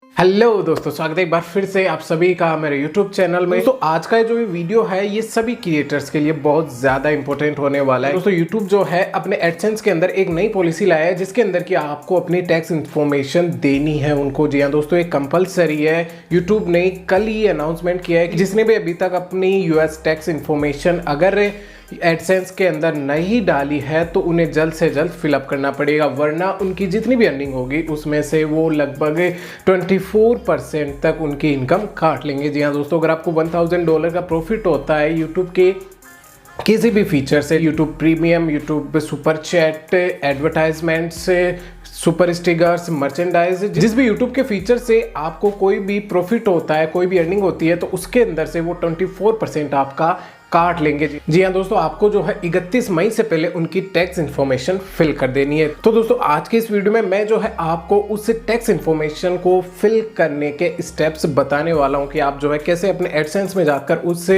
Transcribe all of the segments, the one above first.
Hello दोस्तों, स्वागत है एक बार फिर से आप सभी का मेरे YouTube चैनल में। तो आज का जो वीडियो है ये सभी क्रिएटर्स के लिए बहुत ज़्यादा इंपॉर्टेंट होने वाला है। दोस्तों YouTube जो है अपने एडसेंस के अंदर एक नई पॉलिसी लाया है जिसके अंदर कि आपको अपनी टैक्स इन्फॉर्मेशन देनी है उनको। जी हाँ दोस्तों, एक कंपलसरी है। YouTube ने कल ही अनाउंसमेंट किया है कि जिसने भी अभी तक अपनी US टैक्स इन्फॉर्मेशन अगर एडसेंस के अंदर नहीं डाली है तो उन्हें जल्द से जल्द फिलअप करना पड़ेगा, वरना उनकी जितनी भी अर्निंग होगी उसमें से वो लगभग 24% तक उनकी इनकम काट लेंगे। जी हाँ दोस्तों, अगर आपको $1000 का प्रॉफिट होता है यूट्यूब के किसी भी फीचर से, YouTube premium, YouTube super chat, advertisement से, सुपर स्टिकर्स, मर्चेंडाइज, जिस भी यूट्यूब के फीचर से आपको कोई भी प्रॉफिट होता है, कोई भी अर्निंग होती है, तो उसके अंदर से वो 24% आपका काट लेंगे। जी हाँ दोस्तों, आपको जो है 31 मई से पहले उनकी टैक्स इन्फॉर्मेशन फिल कर देनी है। तो दोस्तों आज के इस वीडियो में मैं जो है आपको उस टैक्स इन्फॉर्मेशन को फिल करने के स्टेप्स बताने वाला हूं कि आप जो है कैसे अपने एडसेंस में जाकर उस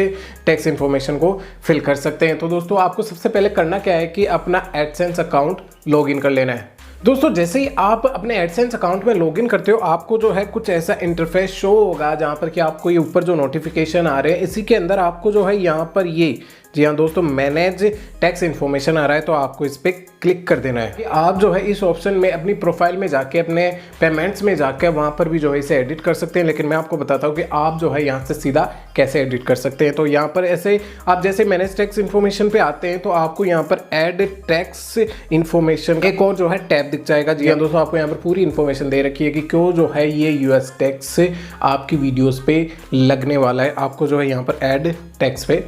टैक्स इन्फॉर्मेशन को फिल कर सकते हैं। तो दोस्तों आपको सबसे पहले करना क्या है कि अपना एडसेंस अकाउंट लॉगिन कर लेना है। दोस्तों जैसे ही आप अपने एडसेंस अकाउंट में लॉगिन करते हो आपको जो है कुछ ऐसा इंटरफेस शो होगा जहां पर कि आपको ये ऊपर जो नोटिफिकेशन आ रहे हैं इसी के अंदर आपको जो है यहां पर ये, जी हाँ दोस्तों, मैनेज टैक्स इन्फॉर्मेशन आ रहा है, तो आपको इस पर क्लिक कर देना है। आप जो है इस ऑप्शन में अपनी प्रोफाइल में जाके, अपने पेमेंट्स में जाके वहाँ पर भी जो है इसे एडिट कर सकते हैं, लेकिन मैं आपको बताता हूँ कि आप जो है यहाँ से सीधा कैसे एडिट कर सकते हैं। तो यहाँ पर ऐसे आप जैसे मैनेज टैक्स इन्फॉर्मेशन पे आते हैं तो आपको यहाँ पर एड टैक्स इन्फॉर्मेशन एक और जो है टैब दिख जाएगा। जी हाँ दोस्तों, आपको यहाँ पर पूरी इन्फॉर्मेशन दे रखी है कि क्यों जो है ये US टैक्स आपकी वीडियोज़ पे लगने वाला है। आपको जो है यहाँ पर एड टैक्स पे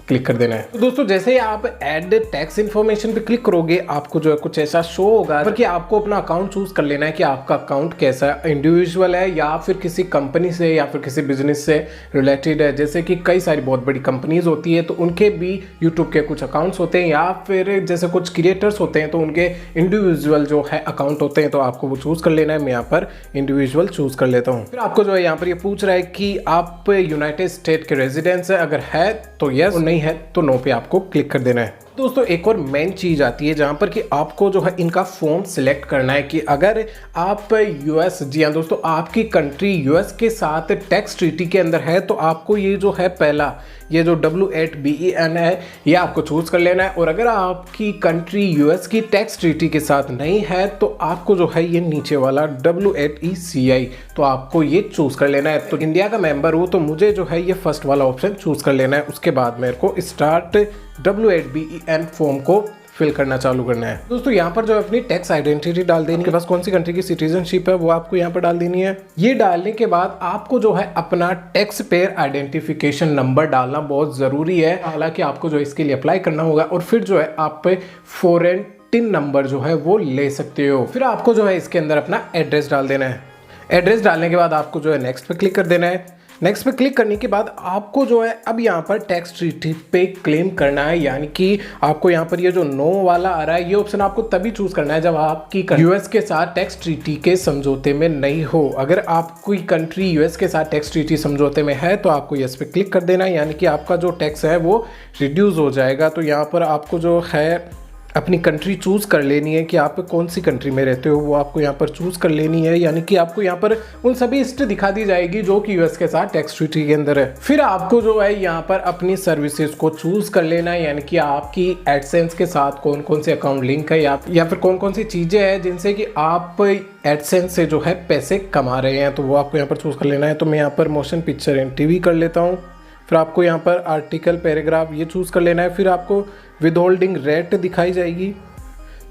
क्लिक कर देना है। तो दोस्तों जैसे ही आप ऐड टैक्स इन्फॉर्मेशन पे क्लिक करोगे आपको जो है कुछ ऐसा शो होगा पर कि आपको अपना अकाउंट चूज कर लेना है कि आपका अकाउंट कैसा है, इंडिविजुअल है या फिर किसी कंपनी से या फिर किसी बिजनेस से रिलेटेड है। जैसे कि कई सारी बहुत बड़ी कंपनीज होती है तो उनके भी यूट्यूब के कुछ अकाउंट्स होते हैं, या फिर जैसे कुछ क्रिएटर्स होते हैं तो उनके इंडिविजुअल जो है अकाउंट होते हैं, तो आपको वो चूज कर लेना है। मैं यहाँ पर इंडिविजुअल चूज कर लेता हूँ। फिर आपको जो है यहाँ पर ये पूछ रहा है कि आप यूनाइटेड स्टेट के रेजिडेंस है, अगर है तो यस, नहीं है तो नो पे आपको क्लिक कर देना है। दोस्तों एक और मेन चीज आती है जहां पर कि आपको जो है इनका फॉर्म सिलेक्ट करना है कि अगर आप US, जी हाँ दोस्तों, आपकी कंट्री US के साथ टैक्स ट्रीटी के अंदर है तो आपको ये जो है पहला ये जो W8BEN है ये आपको चूज कर लेना है, और अगर आपकी कंट्री US की टैक्स ट्रीटी के साथ नहीं है तो आपको जो है ये नीचे वाला W8ECI, तो आपको ये चूज कर लेना है। तो इंडिया का मेंबर हूँ तो मुझे जो है ये फर्स्ट वाला ऑप्शन चूज कर लेना है। उसके बाद मेरे को स्टार्ट W8BEN फॉर्म को फिल करना चालू करना है। दोस्तों यहाँ पर जो अपनी टैक्स आइडेंटिटी डाल देनी है, बस कौन सी कंट्री की सिटीजनशिप है वो आपको यहाँ पर डाल देनी है। ये डालने के बाद आपको जो है अपना टैक्स पेयर आइडेंटिफिकेशन नंबर डालना बहुत जरूरी है। हालांकि आपको जो इसके लिए अप्लाई करना होगा, और फिर जो है आप फॉरेन टिन नंबर जो है वो ले सकते हो। फिर आपको जो है इसके अंदर अपना एड्रेस डाल देना है। एड्रेस डालने के बाद आपको जो है नेक्स्ट पे क्लिक कर देना है। नेक्स्ट पे क्लिक करने के बाद आपको जो है अब यहाँ पर टैक्स ट्रीटी पे क्लेम करना है, यानी कि आपको यहाँ पर ये जो नो वाला आ रहा है ये ऑप्शन आपको तभी चूज करना है जब आपकी US के साथ टैक्स ट्रीटी के समझौते में नहीं हो। अगर आपकी कंट्री US के साथ टैक्स ट्रीटी समझौते में है तो आपको यस पे क्लिक कर देना है, यानी कि आपका जो टैक्स है वो रिड्यूस हो जाएगा। तो यहाँ पर आपको जो है अपनी कंट्री चूज कर लेनी है कि आप कौन सी कंट्री में रहते हो, वो आपको यहाँ पर चूज कर लेनी है, यानी कि आपको यहाँ पर उन सभी लिस्ट दिखा दी जाएगी जो कि US के साथ टैक्स ट्रीटी के अंदर है। फिर आपको जो है यहाँ पर अपनी सर्विसेज को चूज कर लेना है, यानी कि आपकी एडसेंस के साथ कौन कौन से अकाउंट लिंक है या फिर कौन कौन सी चीजें हैं जिनसे कि आप एडसेंस से जो है पैसे कमा रहे हैं, तो वो आपको यहाँ पर चूज कर लेना है। तो मैं यहाँ पर मोशन पिक्चर एंड TV कर लेता हूँ। फिर आपको यहाँ पर आर्टिकल, पैराग्राफ ये चूज कर लेना है। फिर आपको विद होल्डिंग रेट दिखाई जाएगी।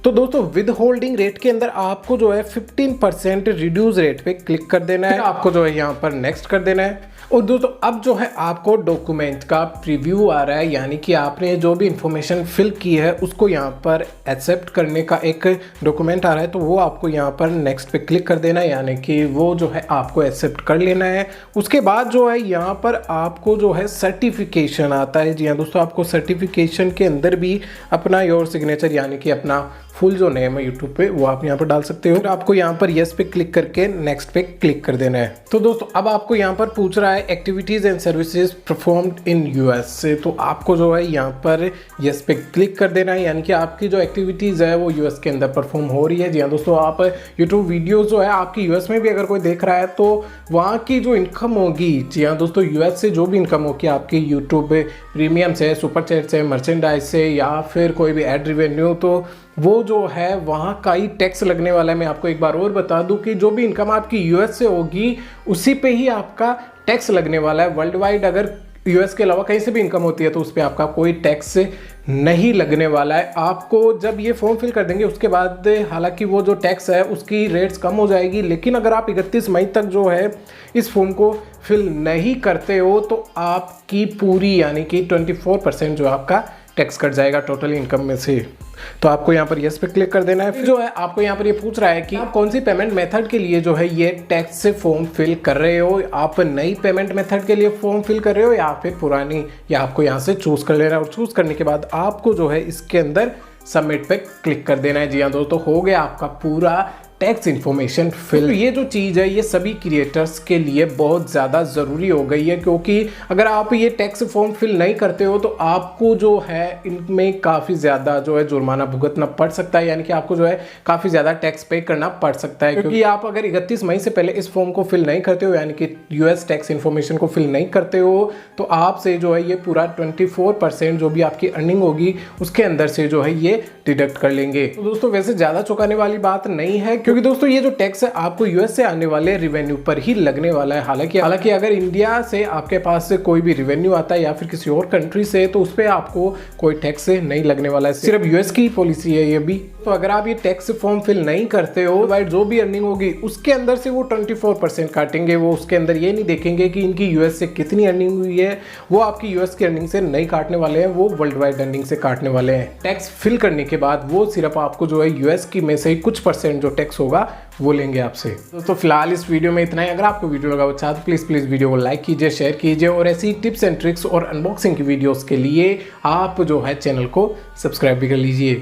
तो दोस्तों विद होल्डिंग रेट के अंदर आपको जो है 15% रिड्यूस रेट पे क्लिक कर देना है। आपको जो है यहाँ पर नेक्स्ट कर देना है। और दोस्तों अब जो है आपको डॉक्यूमेंट का प्रीव्यू आ रहा है, यानी कि आपने जो भी इंफॉर्मेशन फिल की है उसको यहाँ पर एक्सेप्ट करने का एक डॉक्यूमेंट आ रहा है, तो वो आपको यहाँ पर नेक्स्ट पे क्लिक कर देना है, यानी कि वो जो है आपको एक्सेप्ट कर लेना है। उसके बाद जो है यहाँ पर आपको जो है सर्टिफिकेशन आता है। जी हाँ दोस्तों, आपको सर्टिफिकेशन के अंदर भी अपना योर सिग्नेचर, यानी कि अपना फुल जो नेम है यूट्यूब पे वो आप यहाँ पर डाल सकते हो। फिर आपको यहाँ पर येस पे क्लिक करके नेक्स्ट पे क्लिक कर देना है। तो दोस्तों अब आपको यहाँ पर पूछ रहा है activities and services performed in US से, तो आपको जो है यहाँ पर येस पे क्लिक कर देना है, यानी कि आपकी जो एक्टिविटीज है वो यूएस के अंदर परफॉर्म हो रही है। जी हाँ दोस्तों, आप यूट्यूब वीडियो जो है आपकी यूएस में भी अगर कोई देख रहा है तो वहाँ की जो इनकम होगी, जी हाँ दोस्तों, यूएस से जो भी इनकम होगी आपकी यूट्यूब प्रीमियम से, सुपर चैट से, मर्चेंडाइज से या फिर कोई भी एड रिवेन्यू, तो वो जो है वहाँ का ही टैक्स लगने वाला है। मैं आपको एक बार और बता दूं कि जो भी इनकम आपकी यूएस से होगी उसी पे ही आपका टैक्स लगने वाला है। वर्ल्ड वाइड अगर यूएस के अलावा कहीं से भी इनकम होती है तो उस पर आपका कोई टैक्स नहीं लगने वाला है। आपको जब ये फॉर्म फिल कर देंगे उसके बाद हालांकि वो जो टैक्स है उसकी रेट्स कम हो जाएगी, लेकिन अगर आप 31 मई तक जो है इस फॉर्म को फिल नहीं करते हो तो आपकी पूरी यानी कि 24% जो आपका टैक्स कट जाएगा टोटल इनकम में से। तो आपको यहाँ पर यस पे क्लिक कर देना है। फिर जो है आपको यहाँ पर ये पूछ रहा है कि आप कौन सी पेमेंट मेथड के लिए जो है ये टैक्स से फॉर्म फिल कर रहे हो, आप नई पेमेंट मेथड के लिए फॉर्म फिल कर रहे हो या फिर पुरानी, या आपको यहाँ से चूज कर लेना है। और चूज करने के बाद आपको जो है इसके अंदर सबमिट पे क्लिक कर देना है। जी हाँ दोस्तों, हो गया आपका पूरा टैक्स इन्फॉर्मेशन फिल। ये जो चीज़ है ये सभी क्रिएटर्स के लिए बहुत ज़्यादा ज़रूरी हो गई है, क्योंकि अगर आप ये टैक्स फॉर्म फिल नहीं करते हो तो आपको जो है इनमें काफ़ी ज़्यादा जो है जुर्माना भुगतना पड़ सकता है, यानी कि आपको जो है काफ़ी ज़्यादा टैक्स पे करना पड़ सकता है। क्योंकि आप अगर 31 मई से पहले इस फॉर्म को फिल नहीं करते हो, यानी कि यूएस टैक्स इन्फॉर्मेशन को फिल नहीं करते हो, तो आपसे जो है ये पूरा 24% जो भी आपकी अर्निंग होगी उसके अंदर से जो है ये डिडक्ट कर लेंगे। तो दोस्तों वैसे ज़्यादा चौंकाने वाली बात नहीं है, क्योंकि दोस्तों ये जो टैक्स है आपको यूएस से आने वाले रिवेन्यू पर ही लगने वाला है। हालांकि अगर इंडिया से आपके पास से कोई भी रिवेन्यू आता है या फिर किसी और कंट्री से, तो उस पर आपको कोई टैक्स नहीं लगने वाला है, सिर्फ यूएस की पॉलिसी है ये भी। तो अगर आप ये टैक्स फॉर्म फिल नहीं करते हो, वाइट जो भी अर्निंग होगी उसके अंदर से वो 24% काटेंगे। वो उसके अंदर ये नहीं देखेंगे कि इनकी यूएस से कितनी अर्निंग हुई है, वो आपकी यूएस की अर्निंग से नहीं काटने वाले हैं, वो वर्ल्ड वाइड अर्निंग से काटने वाले हैं। टैक्स फिल करने के बाद वो सिर्फ आपको जो है यूएस की में से ही कुछ % जो टैक्स होगा वो लेंगे आपसे। दोस्तों फिलहाल इस वीडियो में इतना ही। अगर आपको वीडियो लगा अच्छा तो प्लीज़ वीडियो को लाइक कीजिए, शेयर कीजिए, और ऐसी टिप्स एंड ट्रिक्स और अनबॉक्सिंग की वीडियोस के लिए आप जो है चैनल को सब्सक्राइब भी कर लीजिए।